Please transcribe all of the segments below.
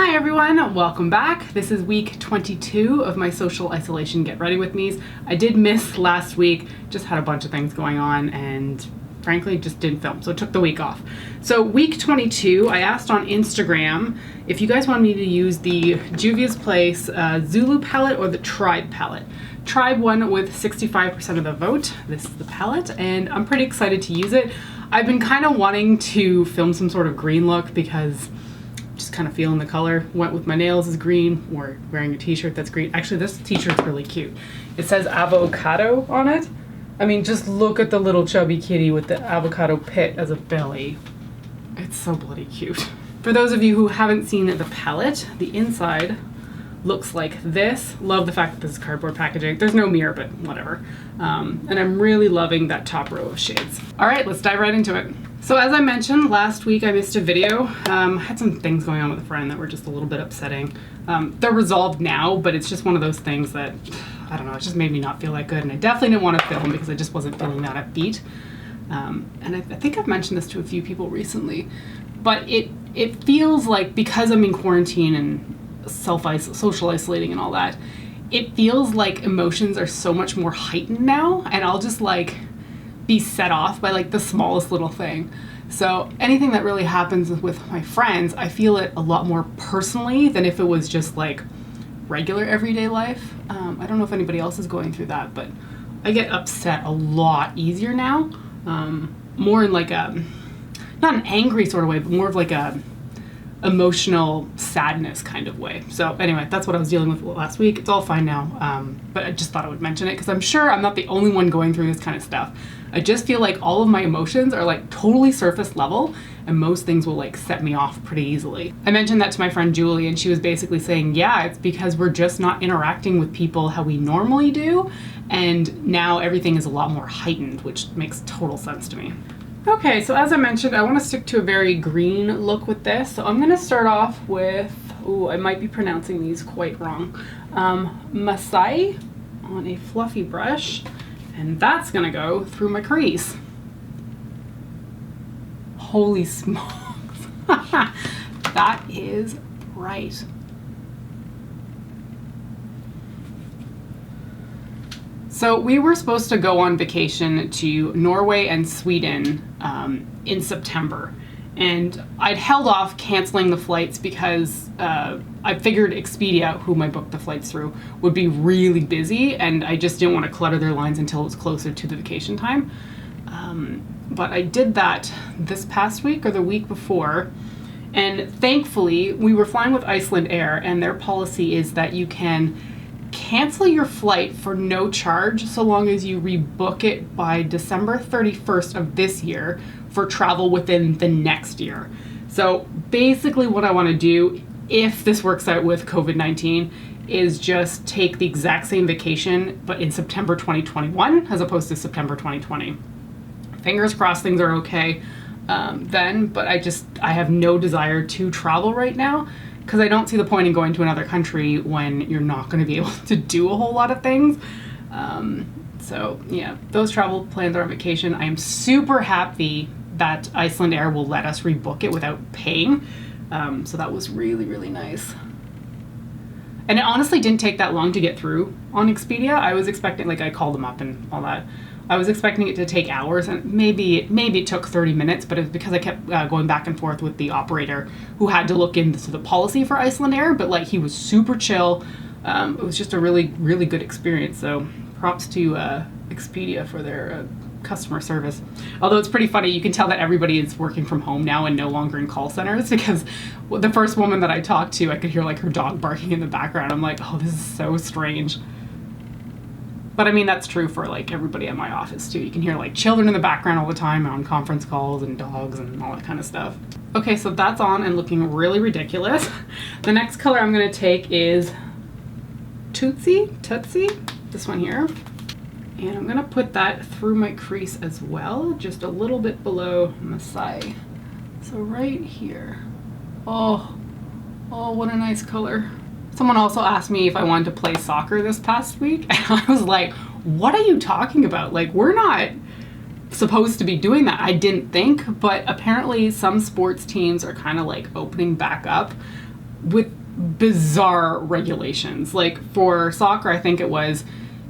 Hi everyone, welcome back. This is week 22 of my social isolation get ready with me's. I did miss last week, just had a bunch of things going on and frankly just didn't film, so took the week off. So week 22, I asked on Instagram if you guys wanted me to use the Juvia's Place Zulu palette or the Tribe palette. Tribe won with 65% of the vote. This is the palette and I'm pretty excited to use it. I've been kind of wanting to film some sort of green look because just kind of feeling the color. Went with my nails as green, or wearing a t-shirt that's green. Actually, this t-shirt's really cute. It says avocado on it. I mean, just look at the little chubby kitty with the avocado pit as a belly. It's so bloody cute. For those of you who haven't seen the palette, the inside looks like this. Love the fact that this is cardboard packaging. There's no mirror, but whatever. And I'm really loving that top row of shades. All right, let's dive right into it. So as I mentioned, last week I missed a video. Had some things going on with a friend that were just a little bit upsetting. They're resolved now, but it's just one of those things that, I don't know, it just made me not feel that good. And I definitely didn't want to film because I just wasn't feeling that upbeat. And I think I've mentioned this to a few people recently, but it feels like because I'm in quarantine and social isolating and all that, it feels like emotions are so much more heightened now, and I'll just like be set off by like the smallest little thing. So anything that really happens with my friends, I feel it a lot more personally than if it was just like regular everyday life. I don't know if anybody else is going through that, but I get upset a lot easier now. More in like a, not an angry sort of way, but more of like a emotional sadness kind of way. So anyway, that's what I was dealing with last week. It's all fine now, but I just thought I would mention it because I'm sure I'm not the only one going through this kind of stuff. I just feel like all of my emotions are like totally surface level, and most things will like set me off pretty easily. I mentioned that to my friend Julie, and she was basically saying, yeah, it's because we're just not interacting with people how we normally do, and now everything is a lot more heightened, which makes total sense to me. Okay, so as I mentioned, I want to stick to a very green look with this. So I'm going to start off with, I might be pronouncing these quite wrong, Masai on a fluffy brush, and that's going to go through my crease. Holy smokes. That is right. So we were supposed to go on vacation to Norway and Sweden in September, and I'd held off canceling the flights because I figured Expedia, whom I booked the flights through, would be really busy, and I just didn't want to clutter their lines until it was closer to the vacation time. But I did that this past week or the week before, and thankfully we were flying with Iceland Air, and their policy is that you can cancel your flight for no charge so long as you rebook it by December 31st of this year for travel within the next year. So basically what I want to do, if this works out with COVID-19, is just take the exact same vacation but in September 2021 as opposed to September 2020. Fingers crossed things are okay then, but I have no desire to travel right now, because I don't see the point in going to another country when you're not going to be able to do a whole lot of things. So yeah, those travel plans are on vacation. I am super happy that Iceland Air will let us rebook it without paying. So that was really, really nice. And it honestly didn't take that long to get through on Expedia. I was expecting, like I called them up and all that. I was expecting it to take hours, and maybe it took 30 minutes, but it was because I kept going back and forth with the operator who had to look into the policy for Iceland Air, but like he was super chill. It was just a really, really good experience. So props to Expedia for their customer service. Although it's pretty funny, you can tell that everybody is working from home now and no longer in call centers, because the first woman that I talked to, I could hear like her dog barking in the background. I'm like, oh, this is so strange. But I mean, that's true for like everybody at my office too. You can hear like children in the background all the time on conference calls and dogs and all that kind of stuff. Okay, so that's on and looking really ridiculous. The next color I'm going to take is Tootsie, this one here. And I'm going to put that through my crease as well, just a little bit below Masai. So right here. Oh, what a nice color. Someone also asked me if I wanted to play soccer this past week, and I was like, what are you talking about? Like, we're not supposed to be doing that, I didn't think, but apparently some sports teams are kind of like opening back up. with bizarre regulations. Like for soccer, I think it was,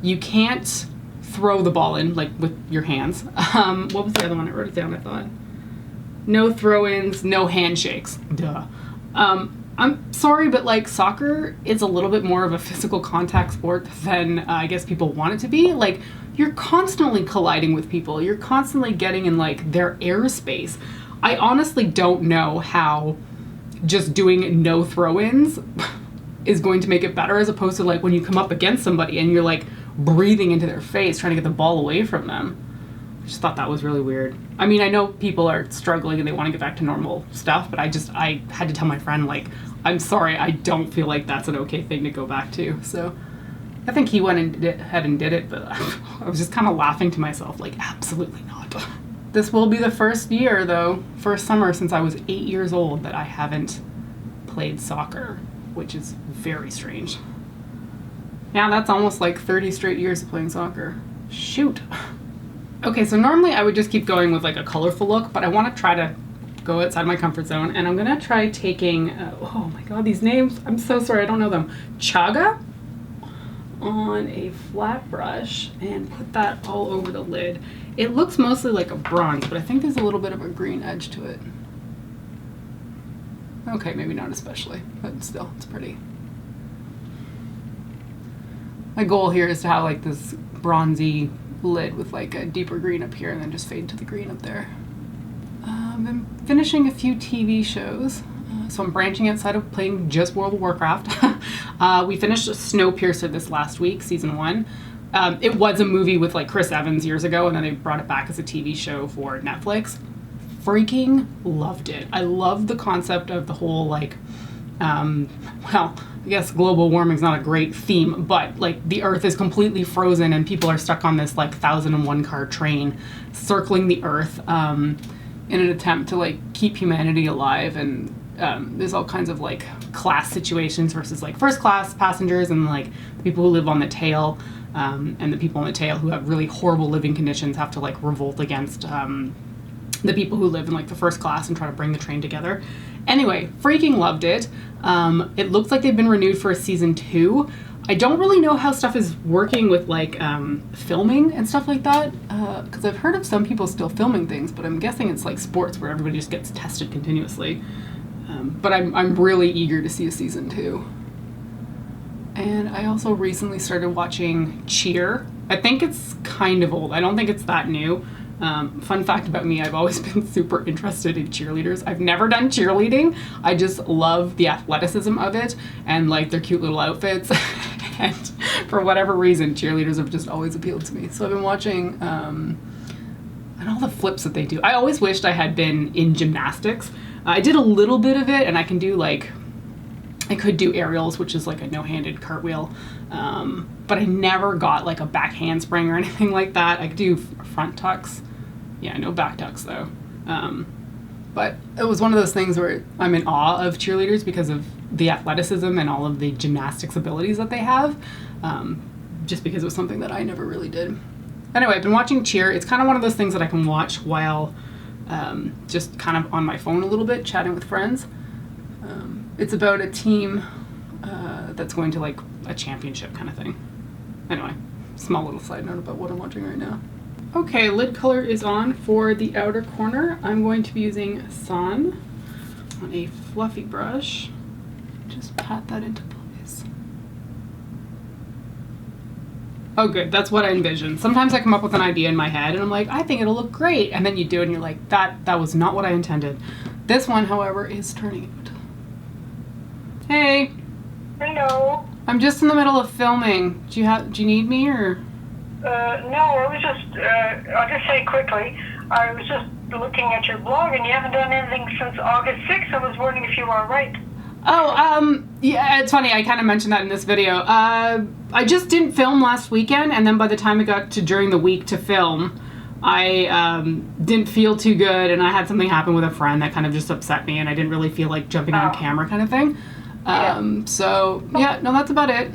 you can't throw the ball in, like with your hands. What was the other one? I wrote it down, I thought. No throw-ins, no handshakes. Duh. I'm sorry, but like soccer is a little bit more of a physical contact sport than I guess people want it to be. Like you're constantly colliding with people. You're constantly getting in like their airspace. I honestly don't know how just doing no throw-ins is going to make it better, as opposed to like when you come up against somebody and you're like breathing into their face trying to get the ball away from them. I just thought that was really weird. I mean, I know people are struggling and they want to get back to normal stuff, but I had to tell my friend, like, I'm sorry, I don't feel like that's an okay thing to go back to. So I think he went ahead and did it, but I was just kind of laughing to myself, like, absolutely not. This will be the first year, though, first summer since I was 8 years old that I haven't played soccer, which is very strange. Yeah, that's almost like 30 straight years of playing soccer. Shoot. Okay, so normally I would just keep going with like a colorful look, but I want to try to go outside my comfort zone, and I'm going to try taking, oh my god, these names, I'm so sorry, I don't know them. Chaga on a flat brush and put that all over the lid. It looks mostly like a bronze, but I think there's a little bit of a green edge to it. Okay, maybe not especially, but still, it's pretty. My goal here is to have like this bronzy lid with like a deeper green up here and then just fade to the green up there. I've been finishing a few TV shows, so I'm branching outside of playing just World of Warcraft. We finished Snowpiercer this last week, season 1. It was a movie with like Chris Evans years ago, and then they brought it back as a TV show for Netflix. Freaking loved it. I love the concept of the whole like, well, I guess global warming's not a great theme, but like the earth is completely frozen and people are stuck on this like 1001 car train circling the earth in an attempt to like keep humanity alive. And there's all kinds of like class situations versus like first class passengers and like the people who live on the tail, and the people on the tail who have really horrible living conditions have to like revolt against the people who live in like the first class and try to bring the train together. Anyway, freaking loved it. It looks like they've been renewed for a season 2. I don't really know how stuff is working with like filming and stuff like that, because I've heard of some people still filming things, but I'm guessing it's like sports where everybody just gets tested continuously. But I'm really eager to see a season 2. And I also recently started watching Cheer. I think it's kind of old. I don't think it's that new. Fun fact about me, I've always been super interested in cheerleaders. I've never done cheerleading. I just love the athleticism of it and like their cute little outfits. And for whatever reason, cheerleaders have just always appealed to me. So I've been watching, and all the flips that they do. I always wished I had been in gymnastics. I did a little bit of it, and I can do like, I could do aerials, which is like a no-handed cartwheel. But I never got like a back handspring or anything like that. I could do front tucks. Yeah, no back tucks though. But it was one of those things where I'm in awe of cheerleaders because of the athleticism and all of the gymnastics abilities that they have. Just because it was something that I never really did. Anyway, I've been watching Cheer. It's kind of one of those things that I can watch while just kind of on my phone a little bit, chatting with friends. It's about a team that's going to like a championship kind of thing. Anyway, small little side note about what I'm watching right now. Okay, lid color is on for the outer corner. I'm going to be using Sun on a fluffy brush. Just pat that into place. Oh good, that's what I envisioned. Sometimes I come up with an idea in my head and I'm like, I think it'll look great. And then you do it and you're like, that was not what I intended. This one, however, is turning out. Hey. Hello. I'm just in the middle of filming. Do you need me or? No, I was just, I'll just say quickly, I was just looking at your blog and you haven't done anything since August 6th. I was wondering if you are right. Oh, yeah, it's funny. I kind of mentioned that in this video. I just didn't film last weekend, and then by the time it got to during the week to film, I didn't feel too good, and I had something happen with a friend that kind of just upset me, and I didn't really feel like jumping on camera kind of thing. So, yeah, no, that's about it.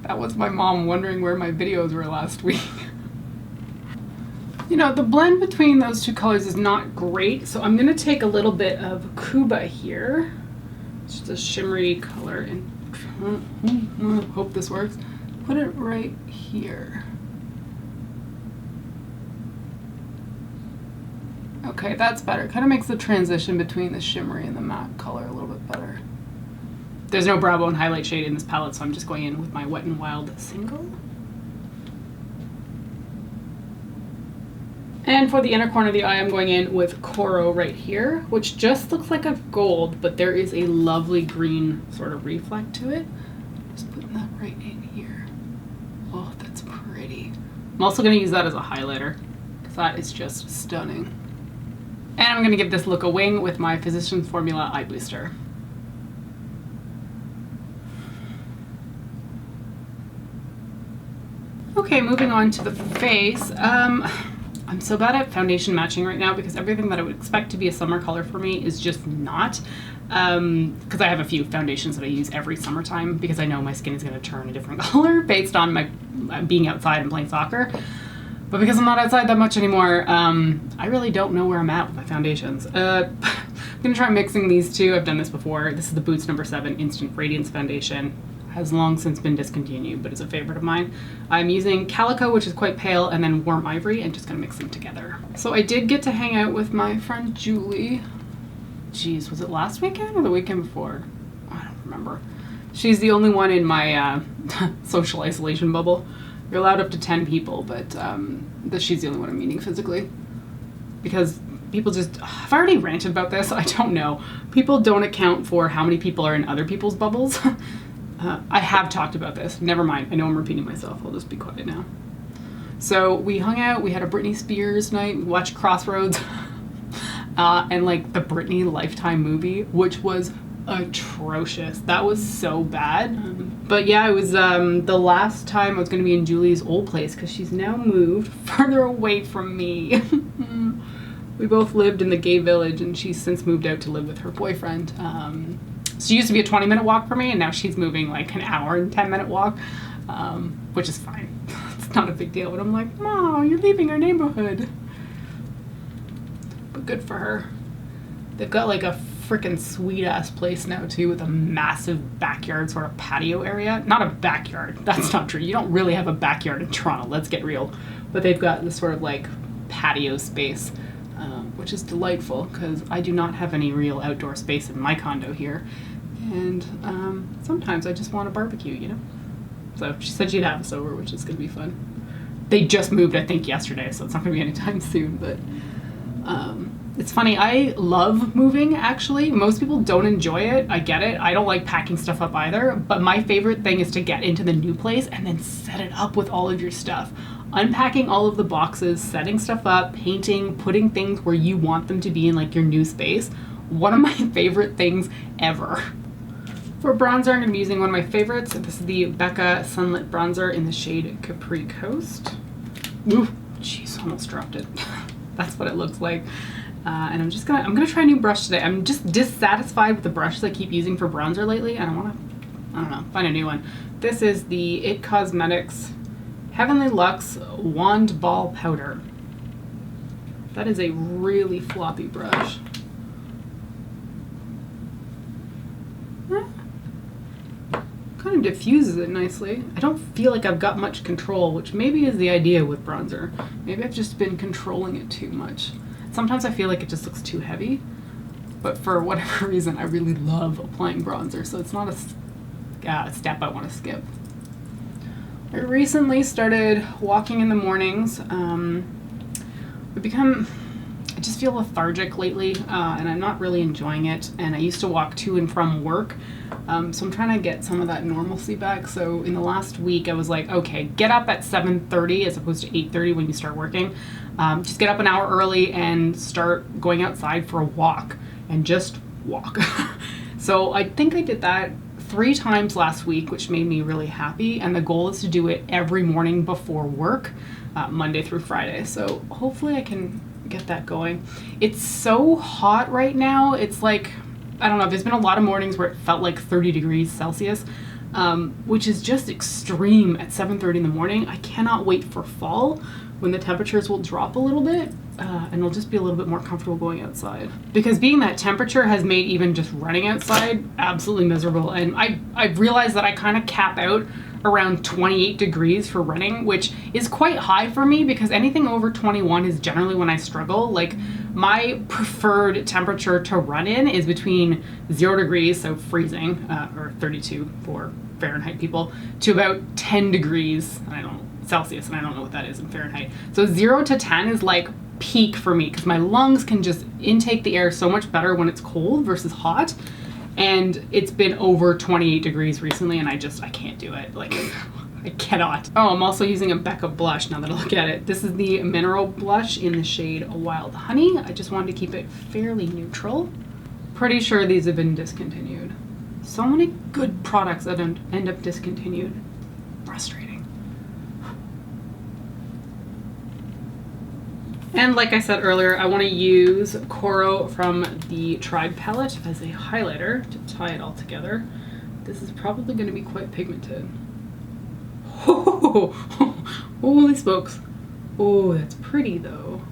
That was my mom wondering where my videos were last week. You know, the blend between those two colors is not great, so I'm going to take a little bit of Kuba here. It's just a shimmery color, and hope this works. Put it right here. Okay, that's better. Kind of makes the transition between the shimmery and the matte color a little bit better. There's no brow bone highlight shade in this palette, so I'm just going in with my Wet n Wild single. And for the inner corner of the eye, I'm going in with Coral right here, which just looks like a gold, but there is a lovely green sort of reflect to it. Just putting that right in here. Oh, that's pretty. I'm also going to use that as a highlighter, because that is just stunning. And I'm going to give this look a wing with my Physicians Formula Eye Booster. Okay, moving on to the face. I'm so bad at foundation matching right now because everything that I would expect to be a summer color for me is just not. Because I have a few foundations that I use every summertime because I know my skin is going to turn a different color based on my being outside and playing soccer. But because I'm not outside that much anymore, I really don't know where I'm at with my foundations. I'm going to try mixing these two. I've done this before. This is the Boots No. 7 Instant Radiance Foundation. Has long since been discontinued, but is a favorite of mine. I'm using Calico, which is quite pale, and then Warm Ivory, and just gonna mix them together. So I did get to hang out with my friend Julie. Geez, was it last weekend or the weekend before? I don't remember. She's the only one in my social isolation bubble. You're allowed up to 10 people, but she's the only one I'm meeting physically. Because people just, I've already ranted about this, I don't know. People don't account for how many people are in other people's bubbles. I have talked about this. Never mind. I know I'm repeating myself. I'll just be quiet now. So we hung out. We had a Britney Spears night. We watched Crossroads. And like the Britney Lifetime movie, which was atrocious. That was so bad. But yeah, it was the last time I was going to be in Julie's old place because she's now moved further away from me. We both lived in the gay village and she's since moved out to live with her boyfriend. So it used to be a 20-minute walk for me, and now she's moving like an hour and 10-minute walk, which is fine. It's not a big deal, but I'm like, Mom, you're leaving our neighborhood. But good for her. They've got like a freaking sweet-ass place now, too, with a massive backyard sort of patio area. Not a backyard. That's not true. You don't really have a backyard in Toronto. Let's get real. But they've got this sort of like patio space, which is delightful because I do not have any real outdoor space in my condo here. And sometimes I just want a barbecue, you know? So she said she'd have us over, which is going to be fun. They just moved, I think, yesterday, so it's not going to be anytime soon. But it's funny. I love moving, actually. Most people don't enjoy it. I get it. I don't like packing stuff up either. But my favorite thing is to get into the new place and then set it up with all of your stuff. Unpacking all of the boxes, setting stuff up, painting, putting things where you want them to be in like your new space. One of my favorite things ever. For bronzer, I'm going to be using one of my favorites. This is the BECCA Sunlit Bronzer in the shade Capri Coast. Ooh, jeez, almost dropped it. That's what it looks like. And I'm gonna try a new brush today. I'm just dissatisfied with the brushes I keep using for bronzer lately, and I don't know, find a new one. This is the It Cosmetics Heavenly Luxe Wand Ball Powder. That is a really floppy brush. Kind of diffuses it nicely. I don't feel like I've got much control, which maybe is the idea with bronzer. Maybe I've just been controlling it too much. Sometimes I feel like it just looks too heavy, but for whatever reason, I really love applying bronzer, so it's not a step I want to skip. I recently started walking in the mornings. I just feel lethargic lately, and I'm not really enjoying it, and I used to walk to and from work, so I'm trying to get some of that normalcy back. So in the last week, I was like, okay, get up at 7:30 as opposed to 8:30 when you start working. Just get up an hour early and start going outside for a walk, and just walk. So I think I did that 3 times last week, which made me really happy, and the goal is to do it every morning before work, Monday through Friday. So hopefully I can get that going. It's so hot right now. It's like, I don't know, there's been a lot of mornings where it felt like 30 degrees Celsius. which is just extreme at 7:30 in the morning. I cannot wait for fall when the temperatures will drop a little bit and it'll just be a little bit more comfortable going outside. Because being that temperature has made even just running outside absolutely miserable. And I've realized that I kind of cap out around 28 degrees for running, which is quite high for me because anything over 21 is generally when I struggle. Like my preferred temperature to run in is between 0 degrees, so freezing, or 32 for Fahrenheit people, to about 10 degrees, Celsius, and I don't know what that is in Fahrenheit. So 0 to 10 is like peak for me because my lungs can just intake the air so much better when it's cold versus hot. And it's been over 28 degrees recently and I can't do it. Like, I cannot. Oh, I'm also using a BECCA blush now that I look at it. This is the mineral blush in the shade Wild Honey. I just wanted to keep it fairly neutral. Pretty sure these have been discontinued. So many good products that end up discontinued. Frustrating. And like I said earlier, I want to use Kohl from the Tribe palette as a highlighter to tie it all together. This is probably going to be quite pigmented. Oh, holy smokes. Oh, that's pretty though.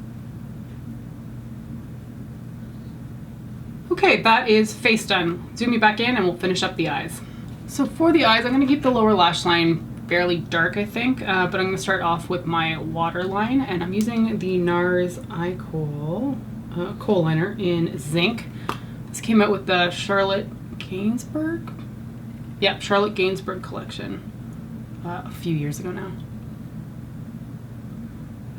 Okay, that is face done. Zoom me back in and we'll finish up the eyes. So for the eyes, I'm going to keep the lower lash line fairly dark, I think, but I'm going to start off with my waterline, and I'm using the NARS Kohl liner in Zinc. This came out with the Charlotte Gainsbourg? Yeah, Charlotte Gainsbourg collection a few years ago now.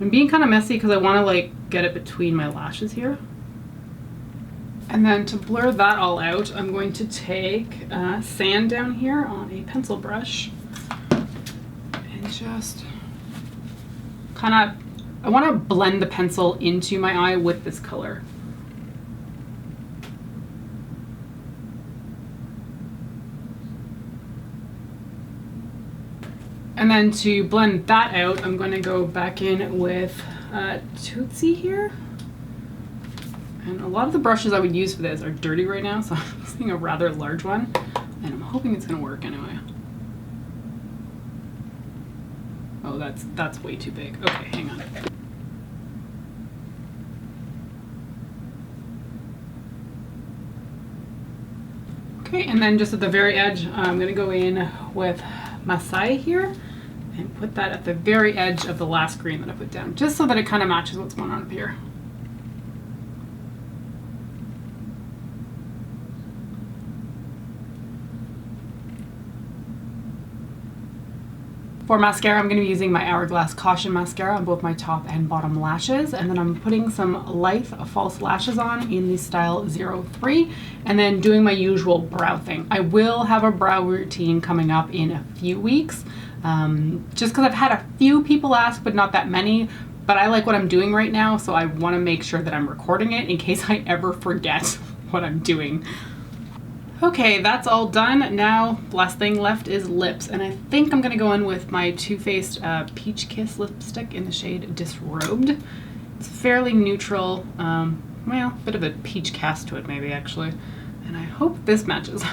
I'm being kind of messy because I want to like get it between my lashes here. And then to blur that all out, I'm going to take sand down here on a pencil brush. Just kind of, I want to blend the pencil into my eye with this color. And then to blend that out, I'm going to go back in with Tootsie here. And a lot of the brushes I would use for this are dirty right now, so I'm using a rather large one, and I'm hoping it's going to work anyway. Oh, that's way too big. Okay, hang on. Okay, and then just at the very edge, I'm gonna go in with mascara here and put that at the very edge of the last green that I put down, just so that it kind of matches what's going on up here. For mascara, I'm going to be using my Hourglass Caution mascara on both my top and bottom lashes, and then I'm putting some light false lashes on in the style 03, and then doing my usual brow thing. I will have a brow routine coming up in a few weeks, just because I've had a few people ask, but not that many, but I like what I'm doing right now, so I want to make sure that I'm recording it in case I ever forget what I'm doing. Okay, that's all done. Now, last thing left is lips, and I think I'm gonna go in with my Too Faced Peach Kiss lipstick in the shade Disrobed. It's fairly neutral, well, a bit of a peach cast to it maybe actually, and I hope this matches.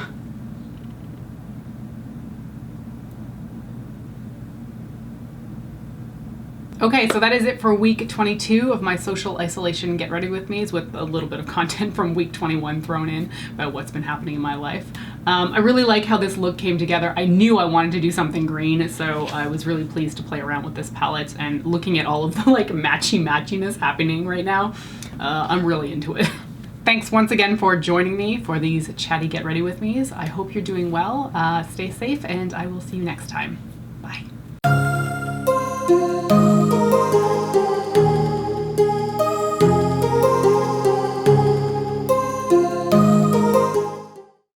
Okay, so that is it for week 22 of my social isolation get ready with me's, with a little bit of content from week 21 thrown in about what's been happening in my life. I really like how this look came together. I knew I wanted to do something green, so I was really pleased to play around with this palette, and looking at all of the like matchy-matchiness happening right now, I'm really into it. Thanks once again for joining me for these chatty get ready with me's. I hope you're doing well, stay safe, and I will see you next time. Bye.